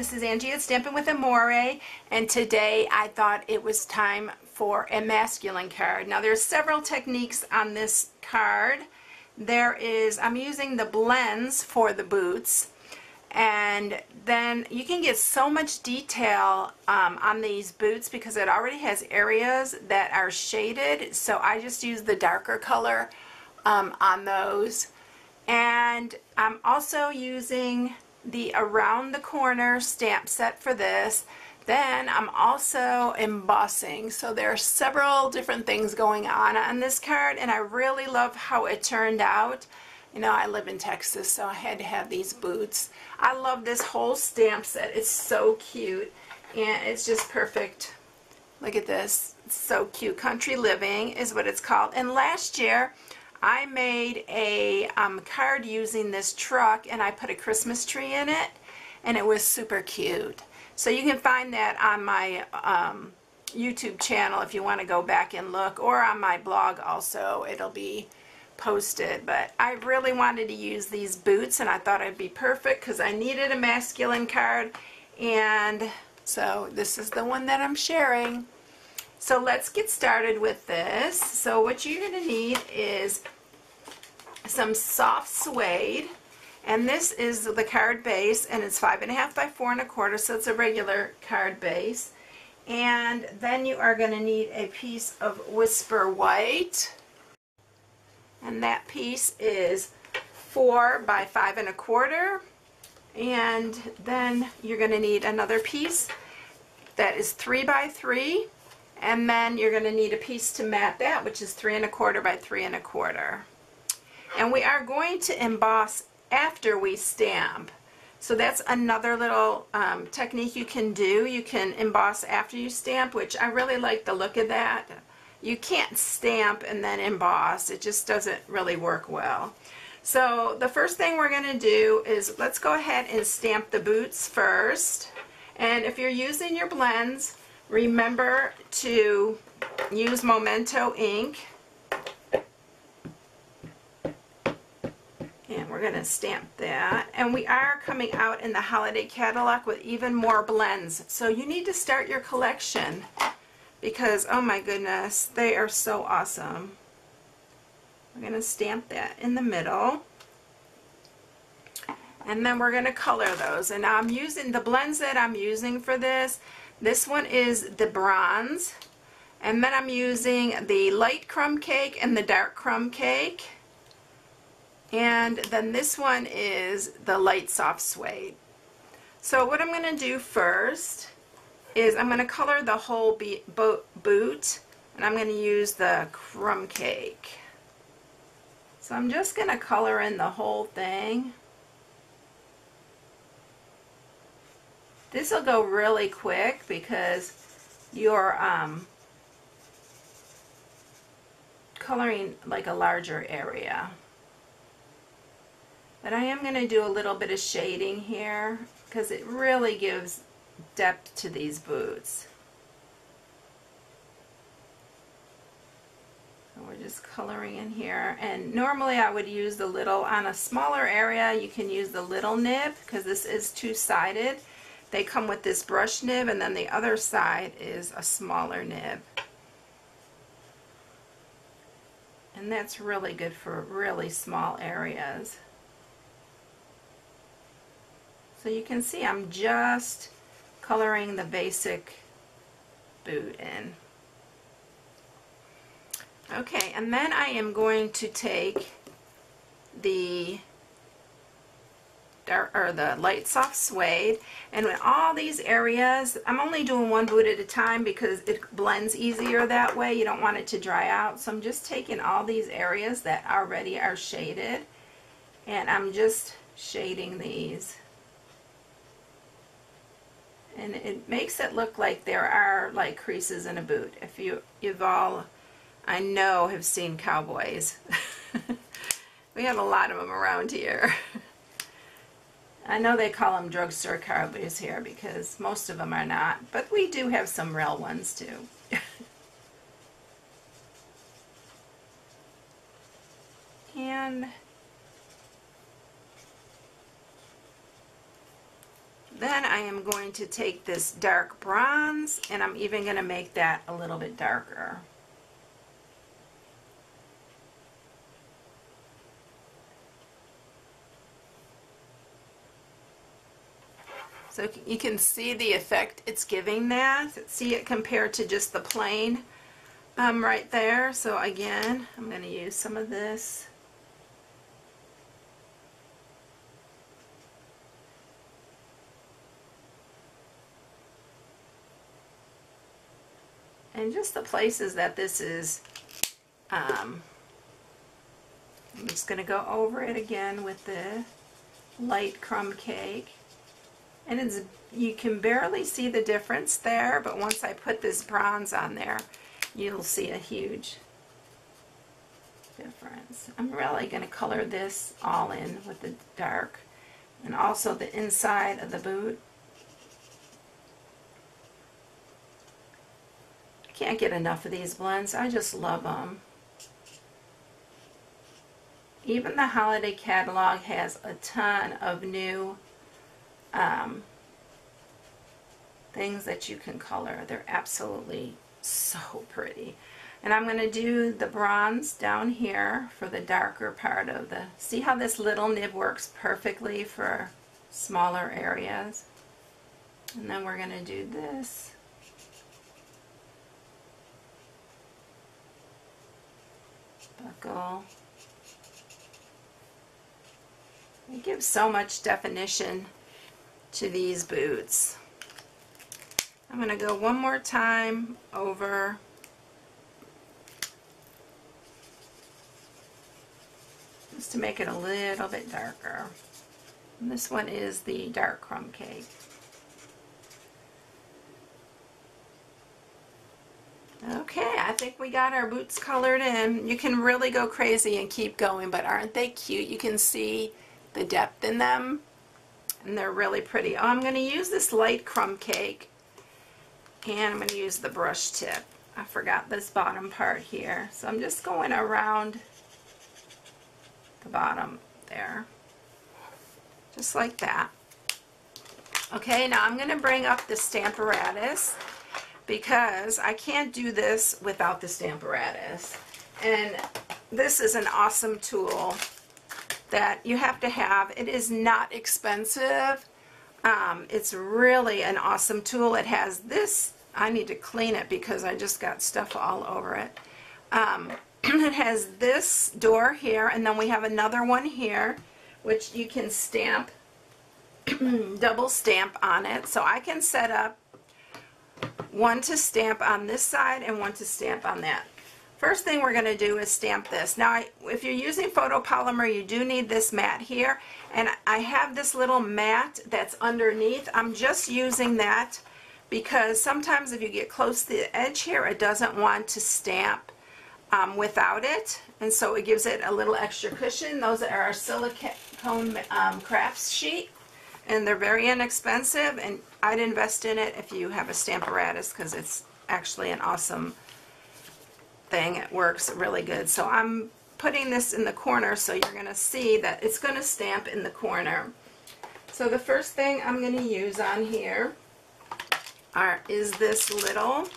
This is Angie at Stampin' with Amore, and today I thought it was time for a masculine card. Now there's several techniques on this card. I'm using the blends for the boots, and then you can get so much detail on these boots because it already has areas that are shaded, so I just use the darker color on those. And I'm also using the around the corner stamp set for this. Then I'm also embossing, so there are several different things going on this card, and I really love how it turned out. You know, I live in Texas, so I had to have these boots. I love this whole stamp set. It's so cute, and it's just perfect. Look at this. It's so cute. Country Living is what it's called. And last year I made a card using this truck, and I put a Christmas tree in it, and it was super cute. So you can find that on my YouTube channel if you want to go back and look, or on my blog also. It'll be posted. But I really wanted to use these boots, and I thought it'd be perfect because I needed a masculine card, and so this is the one that I'm sharing. So let's get started with this. So what you're going to need is some soft suede, and this is the card base, and it's 5.5 by 4 1/4, so it's a regular card base. And then you are going to need a piece of Whisper White, and that piece is 4 by 5 1/4. And then you're going to need another piece that is 3 by 3. And then you're going to need a piece to mat that, which is 3 1/4 by 3 1/4. And we are going to emboss after we stamp. So that's another little technique you can do. You can emboss after you stamp, which I really like the look of that. You can't stamp and then emboss. It just doesn't really work well. So the first thing we're going to do is let's go ahead and stamp the boots first. And if you're using your blends, remember to use Memento ink, and we're going to stamp that. And we are coming out in the holiday catalog with even more blends, so you need to start your collection because, oh my goodness, they are so awesome. We're going to stamp that in the middle, and then we're going to color those. And now I'm using the blends that I'm using for this. This one is the bronze, and then I'm using the light crumb cake and the dark crumb cake, and then this one is the light soft suede. So what I'm going to do first is I'm going to color the whole boot, and I'm going to use the crumb cake. So I'm just going to color in the whole thing. This will go really quick because you're coloring like a larger area. But I am going to do a little bit of shading here because it really gives depth to these boots. So we're just coloring in here, and normally I would use the little, on a smaller area you can use the little nib because this is two-sided. They come with this brush nib, and then the other side is a smaller nib. And that's really good for really small areas. So you can see I'm just coloring the basic boot in. Okay, and then I am going to take the the light soft suede, and in all these areas, I'm only doing one boot at a time because it blends easier that way. You don't want it to dry out, so I'm just taking all these areas that already are shaded, and I'm just shading these, and it makes it look like there are like creases in a boot. If you've all, I know, have seen cowboys. We have a lot of them around here. I know they call them drugstore cowboys here because most of them are not, but we do have some real ones too. And then I am going to take this dark bronze and I'm even going to make that a little bit darker. So you can see the effect it's giving that. See it compared to just the plain right there. So again, I'm going to use some of this. And just the places that this is, I'm just going to go over it again with the light crumb cake. And it's, you can barely see the difference there, but once I put this bronze on there, you'll see a huge difference. I'm really going to color this all in with the dark, and also the inside of the boot. I can't get enough of these blends. I just love them. Even the holiday catalog has a ton of new things that you can color. They're absolutely so pretty. And I'm going to do the bronze down here for the darker part of the, see how this little nib works perfectly for smaller areas? And then we're going to do this. Buckle. It gives so much definition to these boots. I'm going to go one more time over just to make it a little bit darker. And this one is the dark crumb cake. Okay, I think we got our boots colored in. You can really go crazy and keep going, but aren't they cute? You can see the depth in them, and they're really pretty. Oh, I'm going to use this light crumb cake, and I'm going to use the brush tip. I forgot this bottom part here, so I'm just going around the bottom there, just like that. Okay, now I'm going to bring up the Stamparatus, because I can't do this without the Stamparatus. And this is an awesome tool that you have to have. It is not expensive. It's really an awesome tool. It has this, I need to clean it because I just got stuff all over it. It has this door here, and then we have another one here, which you can stamp, double stamp on it. So I can set up one to stamp on this side and one to stamp on that. First thing we're going to do is stamp this. Now, if you're using photopolymer, you do need this mat here, and I have this little mat that's underneath. I'm just using that because sometimes if you get close to the edge here, it doesn't want to stamp without it, and so it gives it a little extra cushion. Those are our silicone crafts sheet, and they're very inexpensive, and I'd invest in it if you have a Stamparatus because it's actually an awesome thing. It works really good. So I'm putting this in the corner so you're going to see that it's going to stamp in the corner. So the first thing I'm going to use on here is this little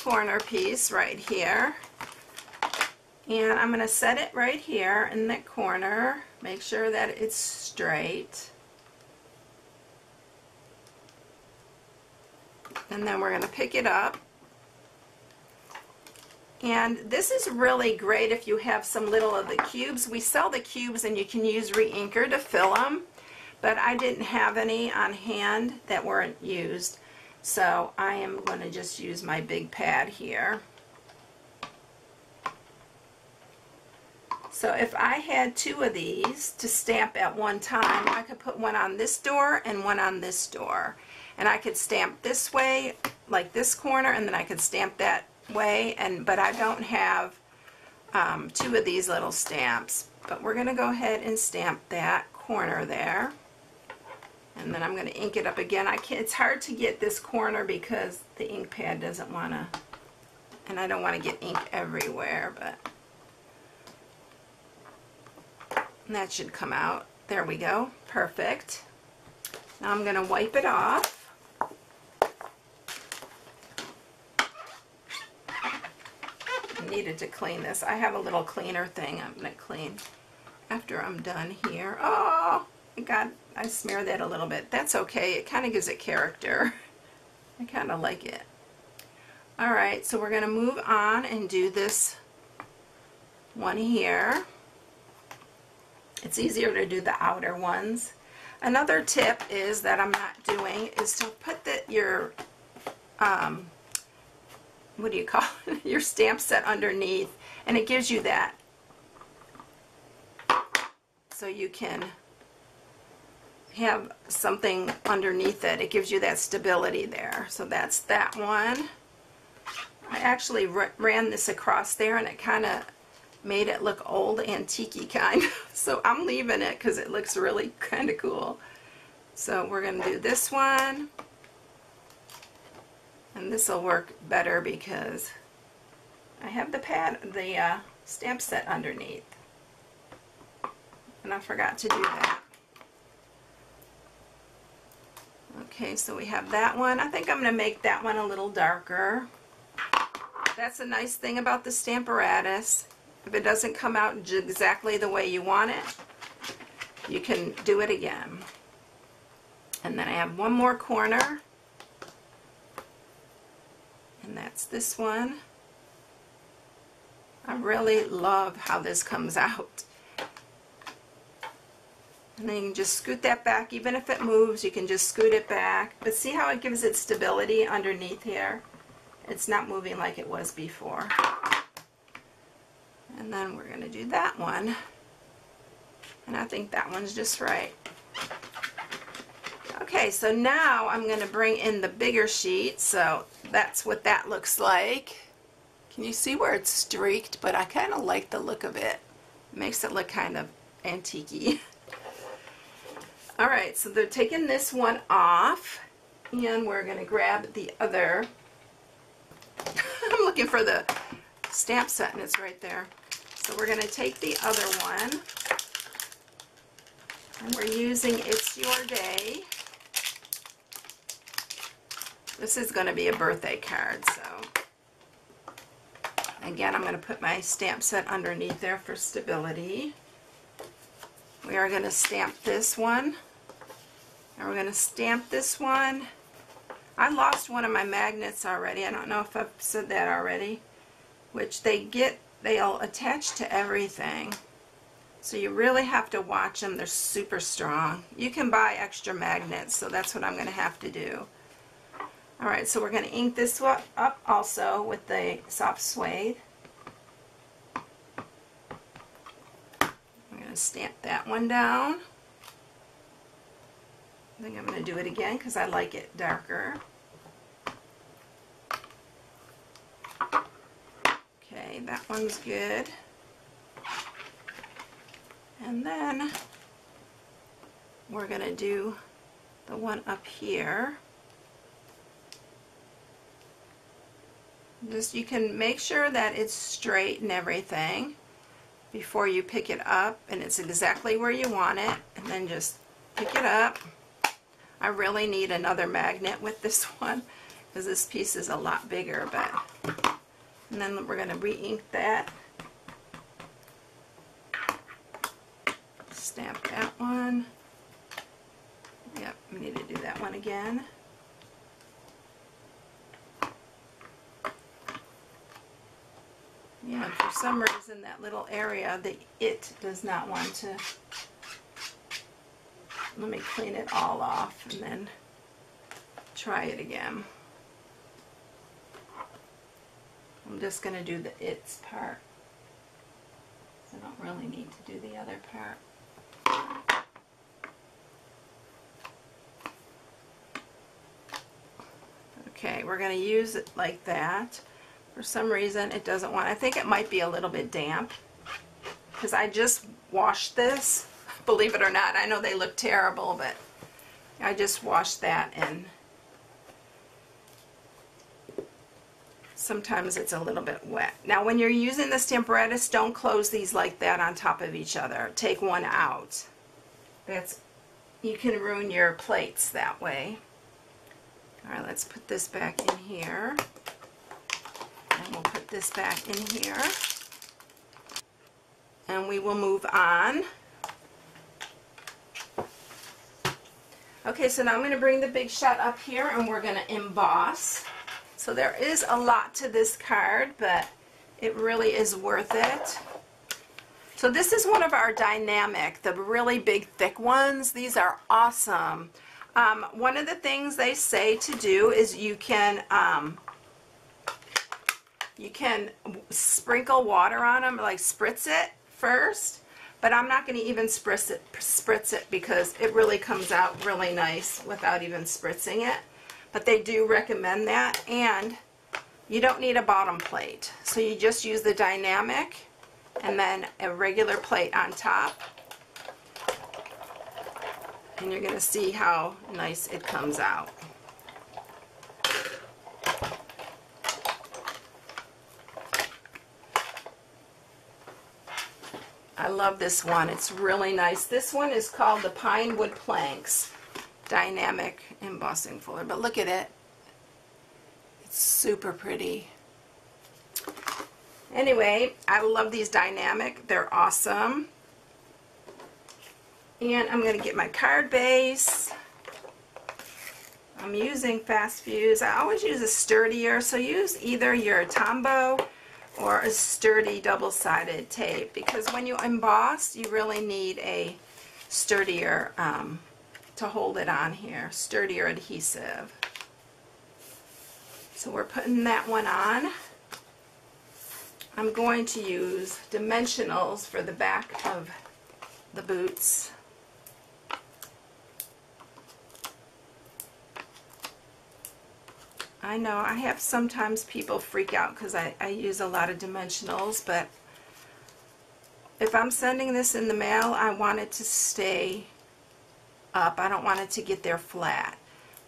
corner piece right here. And I'm going to set it right here in the corner. Make sure that it's straight. And then we're going to pick it up. And this is really great if you have some little of the cubes. We sell the cubes and you can use re-inker to fill them. But I didn't have any on hand that weren't used. So I am going to just use my big pad here. So if I had two of these to stamp at one time, I could put one on this door and one on this door. And I could stamp this way, like this corner, and then I could stamp that way. But I don't have two of these little stamps. But we're going to go ahead and stamp that corner there. And then I'm going to ink it up again. It's hard to get this corner because the ink pad doesn't want to, and I don't want to get ink everywhere, but that should come out. There we go. Perfect. Now I'm going to wipe it off. I needed to clean this. I have a little cleaner thing I'm going to clean after I'm done here. Oh, I smeared that a little bit. That's okay. It kind of gives it character. I kind of like it. Alright, so we're going to move on and do this one here. It's easier to do the outer ones. Another tip is that I'm not doing is to put your what do you call it? Your stamp set underneath, and it gives you that, so you can have something underneath it. It gives you that stability there. So that's that one. I actually ran this across there and it kind of made it look old, antique-y kind. So I'm leaving it because it looks really kind of cool. So we're going to do this one. And this will work better because I have the stamp set underneath. And I forgot to do that. Okay, so we have that one. I think I'm going to make that one a little darker. That's a nice thing about the Stamparatus. If it doesn't come out exactly the way you want it, you can do it again. And then I have one more corner. And that's this one. I really love how this comes out. And then you can just scoot that back. Even if it moves, you can just scoot it back. But see how it gives it stability underneath here? It's not moving like it was before. And then we're going to do that one. And I think that one's just right. Okay, so now I'm going to bring in the bigger sheet. So that's what that looks like. Can you see where it's streaked? But I kind of like the look of it. It makes it look kind of antique-y. Alright, so they're taking this one off, and we're going to grab the other. I'm looking for the stamp set, and it's right there. So we're going to take the other one, and we're using It's Your Day. This is going to be a birthday card, so again, I'm going to put my stamp set underneath there for stability. We are going to stamp this one, and we're going to stamp this one. I lost one of my magnets already. I don't know if I've said that already, which they'll attach to everything. So you really have to watch them. They're super strong. You can buy extra magnets, so that's what I'm going to have to do. Alright, so we're going to ink this one up also with the soft suede. I'm going to stamp that one down. I think I'm going to do it again because I like it darker. Okay, that one's good. And then we're going to do the one up here. Just, you can make sure that it's straight and everything before you pick it up, and it's exactly where you want it, and then just pick it up. I really need another magnet with this one because this piece is a lot bigger, but and then we're going to re-ink that. Stamp that one. Yep, we need to do that one again. Yeah, for some reason that little area, it does not want to. Let me clean it all off and then try it again. I'm just going to do the its part. I don't really need to do the other part. Okay, we're going to use it like that. For some reason it doesn't want, I think it might be a little bit damp because I just washed this, believe it or not. I know they look terrible, but I just washed that, and sometimes it's a little bit wet. Now when you're using the Stamparatus, don't close these like that on top of each other. Take one out. That's you can ruin your plates that way. All right, let's put this back in here. And we'll put this back in here. And we will move on. Okay, so now I'm going to bring the big shot up here and we're going to emboss. So there is a lot to this card, but it really is worth it. So this is one of our dynamic, the really big thick ones. These are awesome. One of the things they say to do is you can sprinkle water on them, like spritz it first, but I'm not going to even spritz it because it really comes out really nice without even spritzing it. But they do recommend that, and you don't need a bottom plate. So you just use the dynamic and then a regular plate on top. And you're going to see how nice it comes out. I love this one. It's really nice. This one is called the Pine Wood Planks Dynamic Embossing Folder. But look at it. It's super pretty. Anyway, I love these dynamic. They're awesome. And I'm going to get my card base. I'm using Fast Fuse. I always use a sturdier, so use either your Tombow or a sturdy double-sided tape, because when you emboss, you really need a sturdier to hold it on here, sturdier adhesive. So we're putting that one on. I'm going to use dimensionals for the back of the boots. I know I have sometimes people freak out because I use a lot of dimensionals, but if I'm sending this in the mail, I want it to stay up. I don't want it to get there flat.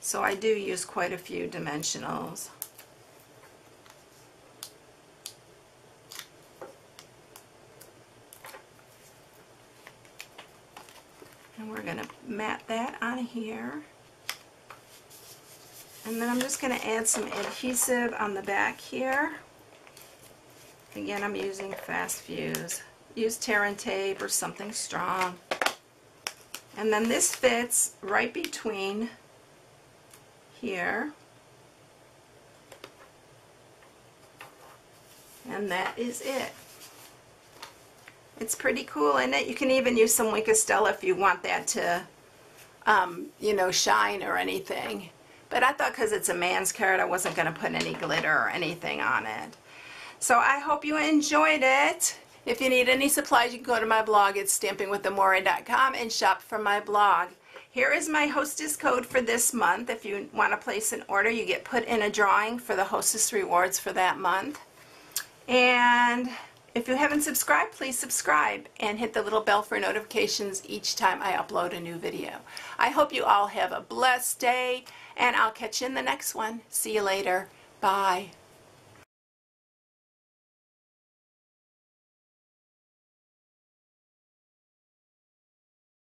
So I do use quite a few dimensionals. And we're going to mat that on here. And then I'm just going to add some adhesive on the back here. Again, I'm using Fast Fuse. Use tear and tape or something strong. And then this fits right between here. And that is it. It's pretty cool, isn't it? You can even use some Wink of Stella if you want that to, you know, shine or anything. But I thought because it's a man's card, I wasn't going to put any glitter or anything on it. So I hope you enjoyed it. If you need any supplies, you can go to my blog. It's stampingwithamore.com and shop from my blog. Here is my hostess code for this month. If you want to place an order, you get put in a drawing for the hostess rewards for that month. And if you haven't subscribed, please subscribe and hit the little bell for notifications each time I upload a new video. I hope you all have a blessed day, and I'll catch you in the next one. See you later. Bye.